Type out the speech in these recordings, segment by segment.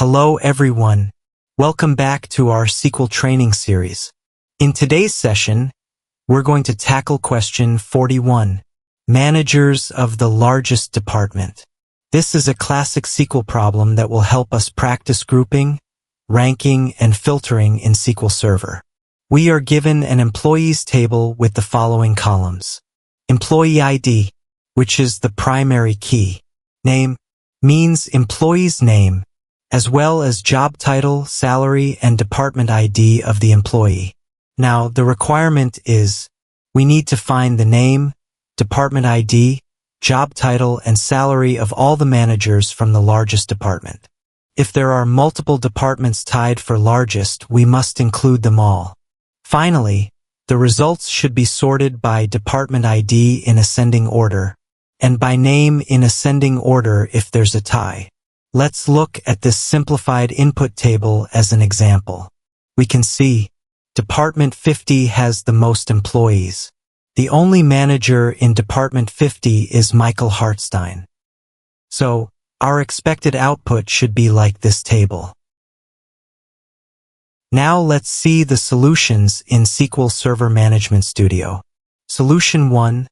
Hello everyone. Welcome back to our SQL training series. In today's session, we're going to tackle question 41, managers of the largest department. This is a classic SQL problem that will help us practice grouping, ranking, and filtering in SQL Server. We are given an employees table with the following columns. Employee ID, which is the primary key. Name means employee's name, as well as job title, salary, and department ID of the employee. Now, the requirement is we need to find the name, department ID, job title, and salary of all the managers from the largest department. If there are multiple departments tied for largest, we must include them all. Finally, the results should be sorted by department ID in ascending order, and by name in ascending order if there's a tie. Let's look at this simplified input table as an example. We can see Department 50 has the most employees. The only manager in Department 50 is Michael Hartstein. So, our expected output should be like this table. Now let's see the solutions in SQL Server Management Studio. Solution 1,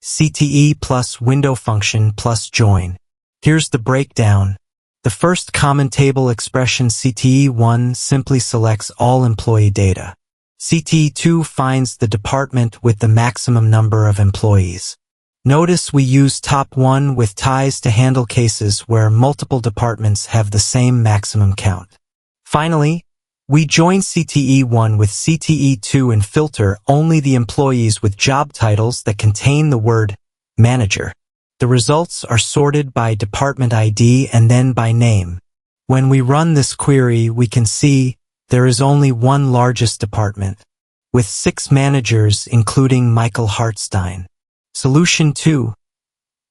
CTE plus window function plus join. Here's the breakdown. The first common table expression CTE1 simply selects all employee data. CTE2 finds the department with the maximum number of employees. Notice we use top 1 with ties to handle cases where multiple departments have the same maximum count. Finally, we join CTE1 with CTE2 and filter only the employees with job titles that contain the word manager. The results are sorted by department ID and then by name. When we run this query, we can see there is only one largest department, with 6 managers including Michael Hartstein. Solution 2,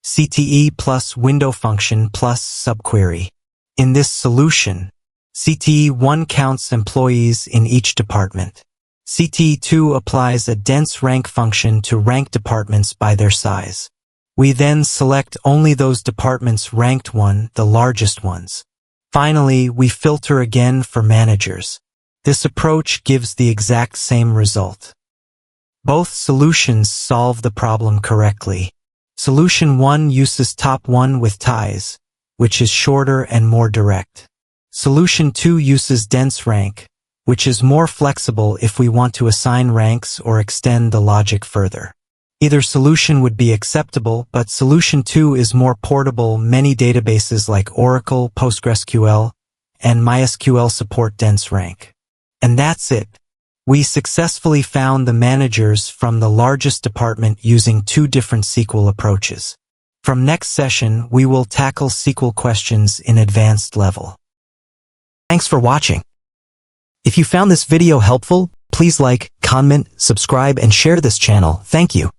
CTE plus window function plus subquery. In this solution, CTE1 counts employees in each department. CTE2 applies a dense rank function to rank departments by their size. We then select only those departments ranked 1, the largest ones. Finally, we filter again for managers. This approach gives the exact same result. Both solutions solve the problem correctly. Solution 1 uses top 1 with ties, which is shorter and more direct. Solution 2 uses dense rank, which is more flexible if we want to assign ranks or extend the logic further. Either solution would be acceptable, but solution 2 is more portable. Many databases like Oracle, PostgreSQL, and MySQL support dense rank. And that's it. We successfully found the managers from the largest department using 2 different SQL approaches. From next session, we will tackle SQL questions in advanced level. Thanks for watching. If you found this video helpful, please like, comment, subscribe, and share this channel. Thank you.